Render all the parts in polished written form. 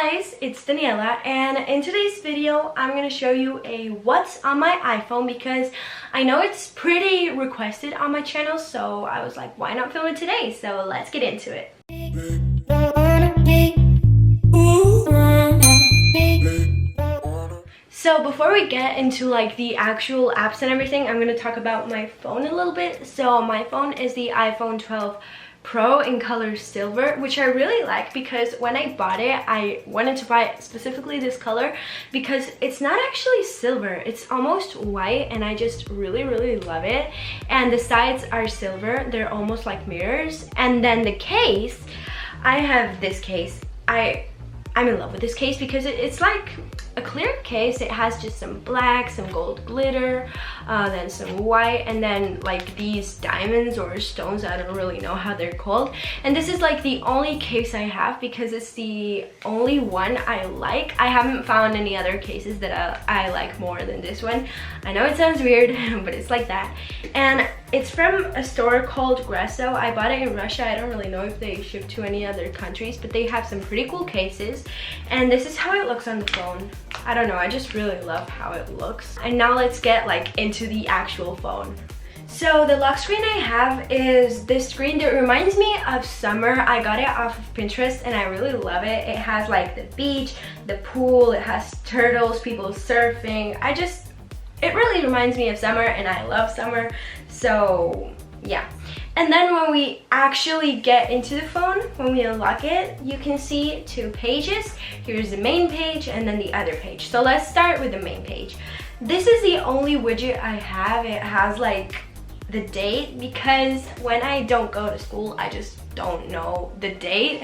guys, it's Daniela, and in today's video I'm going to show you a what's on my iPhone because I know it's pretty requested on my channel, so I was like, why not film it today? So let's get into it. So before we get into like the actual apps and everything, I'm going to talk about my phone a little bit. So my phone is the iPhone 12 Pro in color silver, which I really like because when I bought it, I wanted to buy specifically this color because it's not actually silver, it's almost white, and I just really love it. And the sides are silver, they're almost like mirrors. And then the case, I have this case. I'm in love with this case because it's like a clear case. It has just some black, some gold glitter, then some white, and then like these diamonds or stones, I don't really know how they're called. And this is like the only case I have because it's the only one I like. I haven't found any other cases that I like more than this one. I know it sounds weird, but it's like that. And it's from a store called Gresso. I bought it in Russia. I don't really know if they ship to any other countries, but they have some pretty cool cases. And this is how it looks on the phone. I don't know, I just really love how it looks. And now let's get like into the actual phone. So the lock screen I have is this screen that reminds me of summer. I got it off of Pinterest and I really love it. It has like the beach, the pool, it has turtles, people surfing. It really reminds me of summer and I love summer. So yeah. And then when we actually get into the phone, when we unlock it, you can see two pages. Here's the main page and then the other page. So let's start with the main page. This is the only widget I have. It has like the date because when I don't go to school, I just don't know the date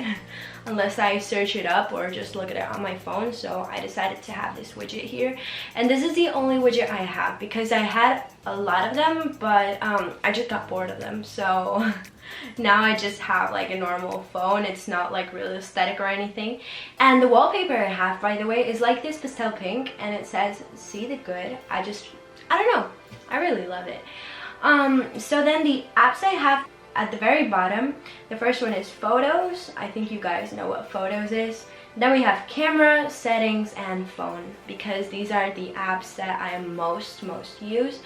unless I search it up or just look at it on my phone. So I decided to have this widget here, and this is the only widget I have because I had a lot of them, but I just got bored of them. So now I just have like a normal phone. It's not like really aesthetic or anything. And the wallpaper I have, by the way, is like this pastel pink, and it says see the good. I don't know, I really love it. So then the apps I have at the very bottom, the first one is Photos. I think you guys know what Photos is. Then we have Camera, Settings, and Phone because these are the apps that I most use.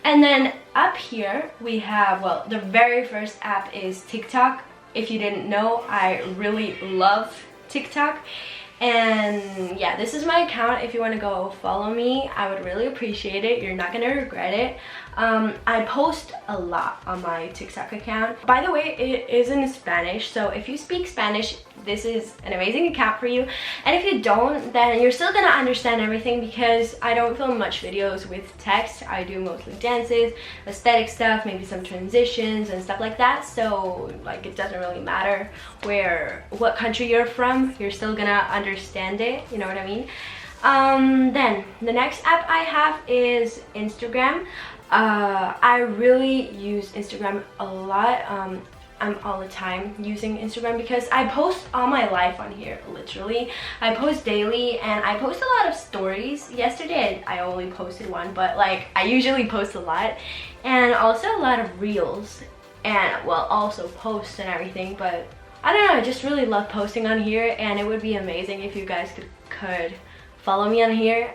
And then up here we have, well, the very first app is TikTok. If you didn't know, I really love TikTok. And yeah, this is my account. If you want to go follow me, I would really appreciate it. You're not gonna regret it. I post a lot on my TikTok account. By the way, it is in Spanish, so if you speak Spanish, this is an amazing account for you. And if you don't, then you're still gonna understand everything because I don't film much videos with text. I do mostly dances, aesthetic stuff, maybe some transitions and stuff like that. So like it doesn't really matter what country you're from, you're still gonna understand it, you know what I mean? Then the next app I have is Instagram. I really use Instagram a lot. I'm all the time using Instagram because I post all my life on here, literally. I post daily and I post a lot of stories. Yesterday I only posted one, but like I usually post a lot, and also a lot of reels, and well, also posts and everything. But I don't know, I just really love posting on here, and it would be amazing if you guys could follow me on here.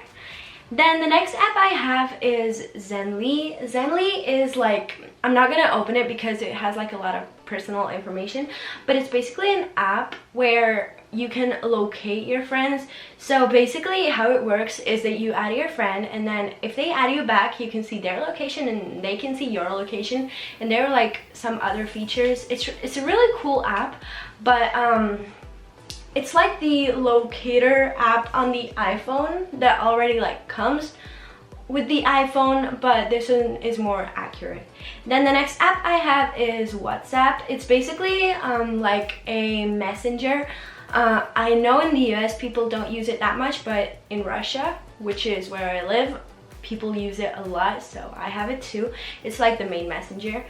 Then the next app I have is Zenly. Zenly is like, I'm not gonna open it because it has like a lot of personal information, but it's basically an app where you can locate your friends. So basically how it works is that you add your friend, and then if they add you back, you can see their location and they can see your location, and there are like some other features. It's a really cool app, but it's like the locator app on the iPhone that already like comes with the iPhone, but this one is more accurate. Then the next app I have is WhatsApp. It's basically like a messenger. I know in the US people don't use it that much, but in Russia, which is where I live, people use it a lot, so I have it too. It's like the main messenger.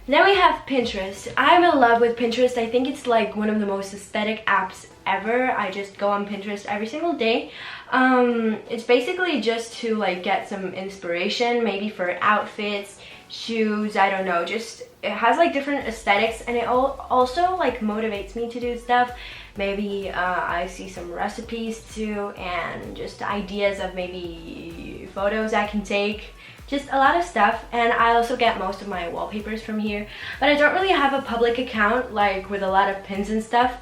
Then we have Pinterest. I'm in love with Pinterest. I think it's like one of the most aesthetic apps ever. I just go on Pinterest every single day. It's basically just to like get some inspiration, maybe for outfits, shoes, I don't know, just it has like different aesthetics, and it also like motivates me to do stuff. Maybe I see some recipes too, and just ideas of maybe photos I can take, just a lot of stuff. And I also get most of my wallpapers from here, but I don't really have a public account like with a lot of pins and stuff.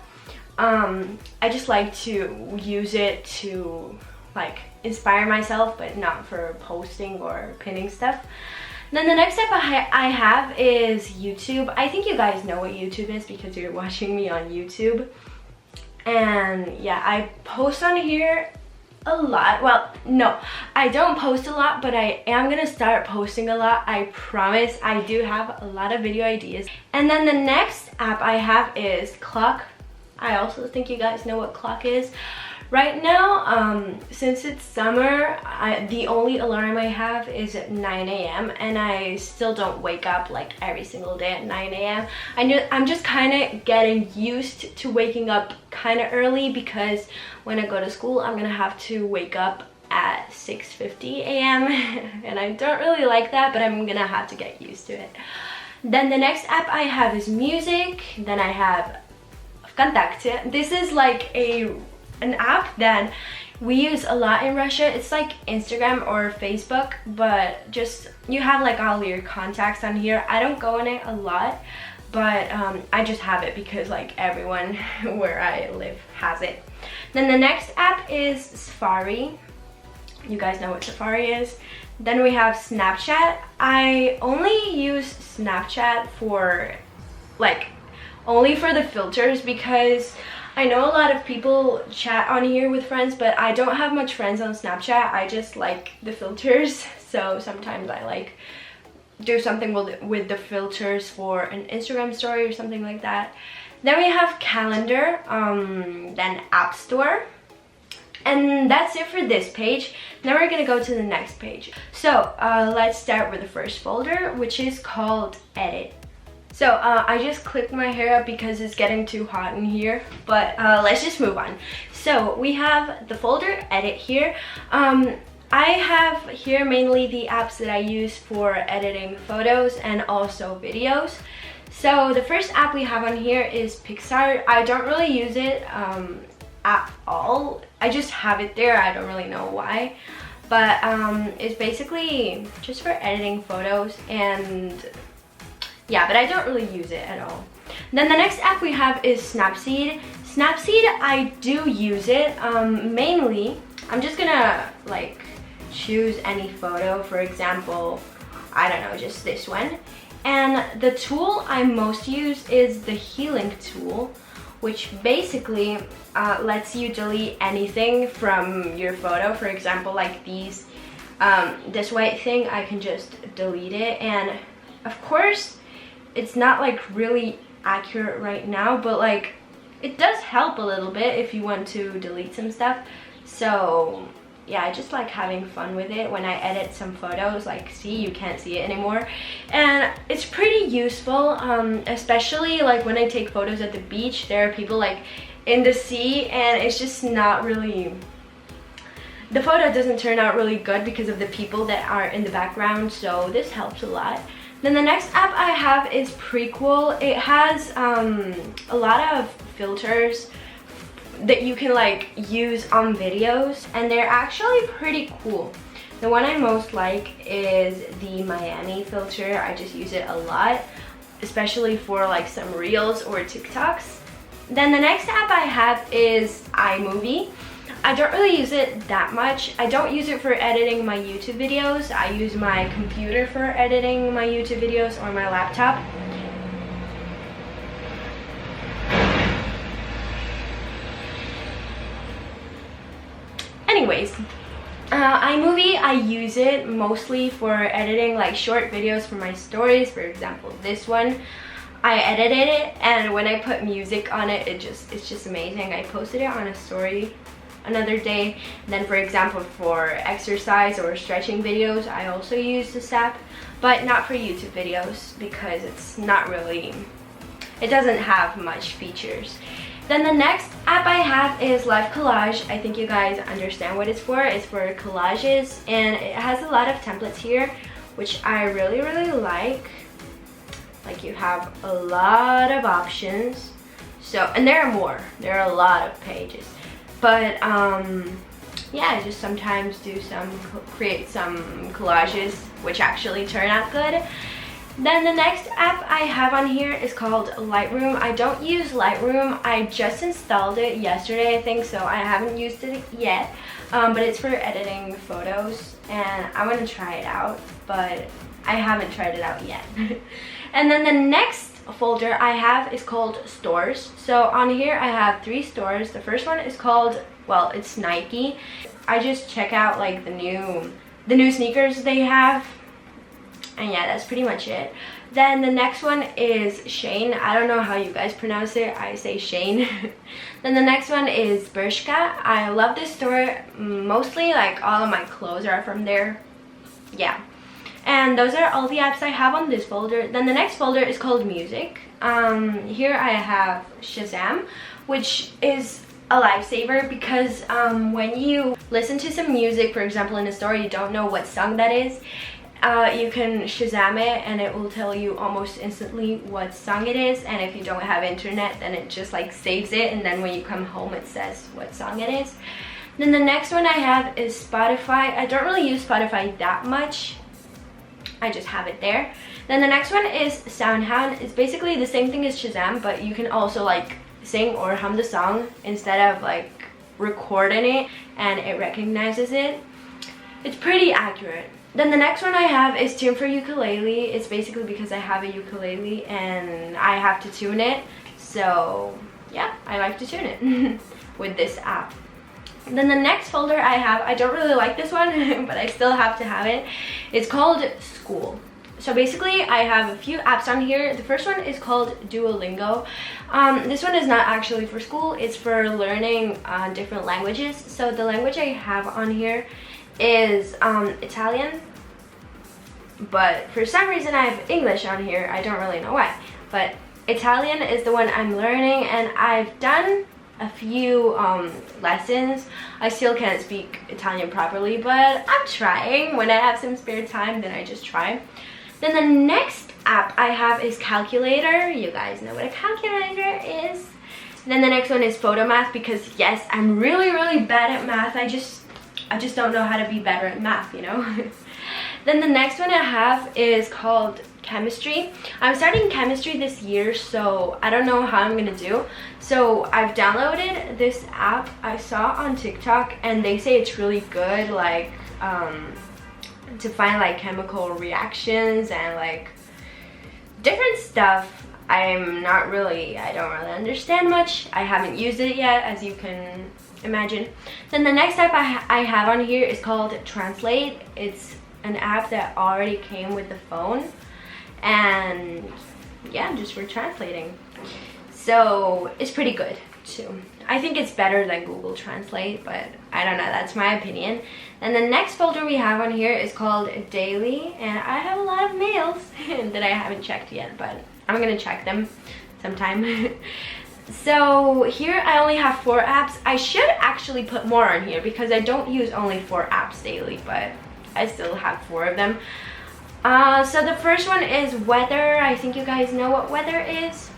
I just like to use it to like inspire myself, but not for posting or pinning stuff. Then the next step I have is YouTube. I think you guys know what YouTube is because you're watching me on YouTube. And yeah, I post on here a lot. Well, no, I don't post a lot, but I am gonna start posting a lot. I promise. I do have a lot of video ideas. And then the next app I have is Clock. I also think you guys know what Clock is. Right now, since it's summer, the only alarm I have is at 9 a.m. and I still don't wake up like every single day at 9 a.m. I'm just kind of getting used to waking up kind of early, because when I go to school, I'm gonna have to wake up at 6:50 a.m. and I don't really like that, but I'm gonna have to get used to it. Then the next app I have is music. Then I have Vkontakte. This is like an app that we use a lot in Russia. It's like Instagram or Facebook, but just you have like all your contacts on here. I don't go on it a lot, but I just have it because like everyone where I live has it. Then the next app is Safari. You guys know what Safari is. Then we have Snapchat. I only use Snapchat for like only for the filters, because I know a lot of people chat on here with friends, but I don't have much friends on Snapchat. I just like the filters, so sometimes I like do something with the filters for an Instagram story or something like that. Then we have Calendar, then App Store, and that's it for this page. Now we're gonna go to the next page. So let's start with the first folder, which is called Edit. So I just clipped my hair up because it's getting too hot in here, but let's just move on. So we have the folder Edit here. I have here mainly the apps that I use for editing photos and also videos. So the first app we have on here is Pixar. I don't really use it at all. I just have it there. I don't really know why, but it's basically just for editing photos, and yeah, but I don't really use it at all. Then the next app we have is Snapseed. Snapseed, I do use it. Mainly, I'm just gonna like choose any photo, for example, I don't know, just this one. And the tool I most use is the healing tool, which basically lets you delete anything from your photo. For example, like these, this white thing, I can just delete it. And of course, it's not like really accurate right now, but like it does help a little bit if you want to delete some stuff. So yeah, I just like having fun with it when I edit some photos. Like, see, you can't see it anymore, and it's pretty useful, especially like when I take photos at the beach. There are people like in the sea, and it's just not really, the photo doesn't turn out really good because of the people that are in the background, so this helps a lot. Then the next app I have is Prequel. It has a lot of filters that you can like use on videos, and they're actually pretty cool. The one I most like is the Miami filter. I just use it a lot, especially for like some reels or TikToks. Then the next app I have is iMovie. I don't really use it that much. I don't use it for editing my YouTube videos. I use my computer for editing my YouTube videos, or my laptop. Anyways, iMovie, I use it mostly for editing like short videos for my stories. For example, this one, I edited it, and when I put music on it, it's just amazing. I posted it on a story another day. And then for example, for exercise or stretching videos, I also use this app, but not for YouTube videos because it's not really, it doesn't have much features. Then the next app I have is Live Collage. I think you guys understand what it's for. It's for collages, and it has a lot of templates here, which I really like. Like you have a lot of options. So, and there are more. There are a lot of pages. But yeah, I just sometimes create some collages which actually turn out good. Then the next app I have on here is called Lightroom. I don't use Lightroom. I just installed it yesterday, I think, so I haven't used it yet. But it's for editing photos, and I want to try it out, but I haven't tried it out yet. And then the next folder I have is called Stores. So on here I have 3 stores. The first one is called, well, it's Nike. I just check out like the new sneakers they have. And yeah, that's pretty much it. Then the next one is Shane. I don't know how you guys pronounce it. I say Shane. Then the next one is Bershka. I love this store. Mostly like all of my clothes are from there. Yeah. And those are all the apps I have on this folder. Then the next folder is called Music. Here I have Shazam, which is a lifesaver because when you listen to some music, for example in a store, you don't know what song that is. You can Shazam it and it will tell you almost instantly what song it is, and if you don't have internet then it just like saves it, and then when you come home it says what song it is. Then the next one I have is Spotify. I don't really use Spotify that much. I just have it there. Then the next one is SoundHound. It's basically the same thing as Shazam, but you can also like sing or hum the song instead of like recording it, and it recognizes it. It's pretty accurate. Then the next one I have is Tune for Ukulele. It's basically because I have a ukulele and I have to tune it. So yeah, I like to tune it with this app. Then the next folder I have, I don't really like this one, but I still have to have it. It's called School. So basically I have a few apps on here. The first one is called Duolingo. This one is not actually for school, it's for learning different languages. So the language I have on here is Italian, but for some reason I have English on here. I don't really know why, but Italian is the one I'm learning, and I've done a few lessons. I still can't speak Italian properly, but I'm trying. When I have some spare time, then I just try. Then the next app I have is Calculator. You guys know what a calculator is. Then the next one is Photomath, because yes, I'm really bad at math. I just don't know how to be better at math, you know. Then the next one I have is called Chemistry. I'm starting chemistry this year, so I don't know how I'm gonna do. So I've downloaded this app I saw on TikTok, and they say it's really good, like to find like chemical reactions and like different stuff. I don't really understand much. I haven't used it yet, as you can imagine. Then the next app I have on here is called Translate. It's an app that already came with the phone, and yeah, just for translating. So it's pretty good too. I think it's better than Google Translate, but I don't know, that's my opinion. And the next folder we have on here is called Daily, and I have a lot of mails that I haven't checked yet, but I'm gonna check them sometime. So here I only have 4 apps. I should actually put more on here because I don't use only 4 apps daily, but I still have 4 of them. So the first one is Weather. I think you guys know what weather is.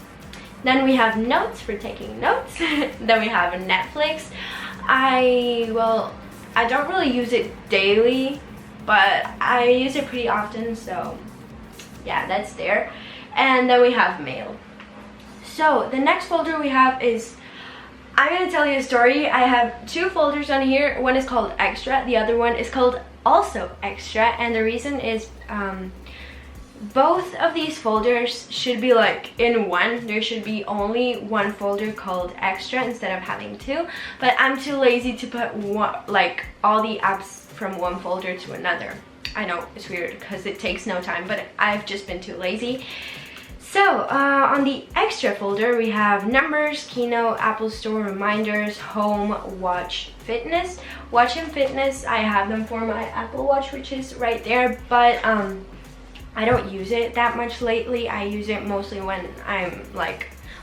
Then we have Notes for taking notes. Then we have Netflix. I don't really use it daily, but I use it pretty often, so yeah, that's there. And then we have Mail. So the next folder we have is, I'm gonna tell you a story. I have 2 folders on here. One is called Extra, the other one is called also Extra, and the reason is both of these folders should be like in one. There should be only one folder called Extra instead of having 2, but I'm too lazy to put like all the apps from one folder to another. I know it's weird because it takes no time, but I've just been too lazy. So on the Extra folder we have Numbers, Keynote, Apple Store, Reminders, Home, Watch, Fitness. Watch and Fitness, I have them for my Apple Watch, which is right there, but I don't use it that much lately. I use it mostly when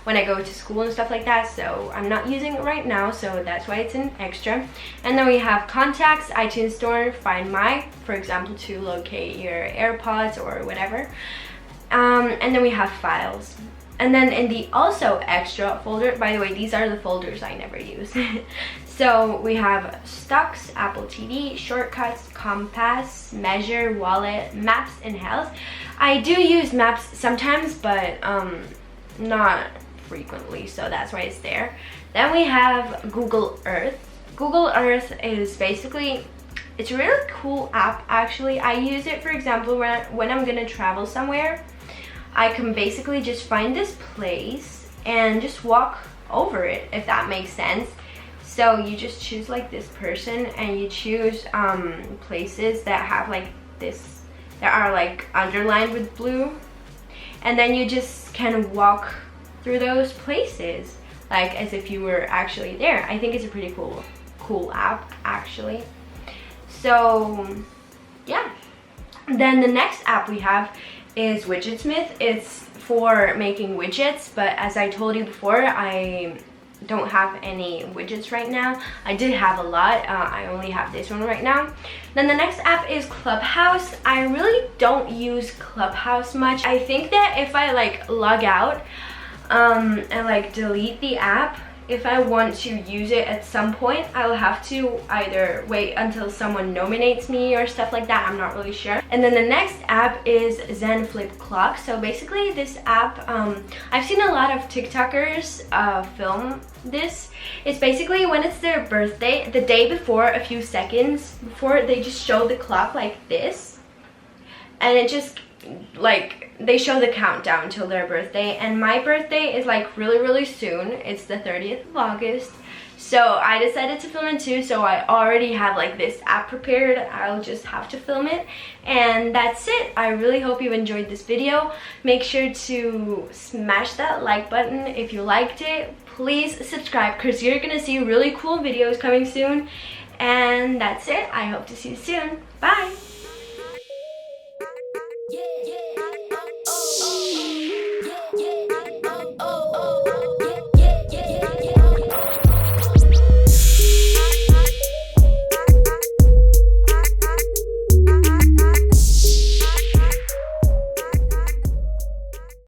when I go to school and stuff like that, so I'm not using it right now, so that's why it's in Extra. And then we have Contacts, iTunes Store, Find My, for example, to locate your AirPods or whatever. And then we have files. And then in the also extra folder, by the way, these are the folders I never use. So we have stocks, Apple TV, shortcuts, compass, measure, wallet, maps, and health. I do use maps sometimes, but not frequently, so that's why it's there. Then we have Google Earth. Google Earth is basically, it's a really cool app actually. I use it, for example, when I'm gonna travel somewhere. I can basically just find this place and just walk over it, if that makes sense. So you just choose like this person, and you choose places that have like this, that are like underlined with blue, and then you just can walk through those places like as if you were actually there. I think it's a pretty cool app actually. So yeah, then the next app we have is Widgetsmith. It's for making widgets, but as I told you before, I don't have any widgets right now. I did have a lot. I only have this one right now. Then the next app is Clubhouse. I really don't use Clubhouse much. I think that if I like log out and like delete the app, if I want to use it at some point, I'll have to either wait until someone nominates me or stuff like that. I'm not really sure. And then the next app is Zen Flip Clock. So basically this app, I've seen a lot of TikTokers film this. It's basically when it's their birthday, the day before, a few seconds before, they just show the clock like this, and it just like they show the countdown till their birthday. And my birthday is like really soon. It's the 30th of August, so I decided to film it too. So I already have like this app prepared. I'll just have to film it, and that's it. I really hope you enjoyed this video. Make sure to smash that like button if you liked it. Please subscribe, because you're gonna see really cool videos coming soon. And that's it. I hope to see you soon. Bye. Yeah, yeah.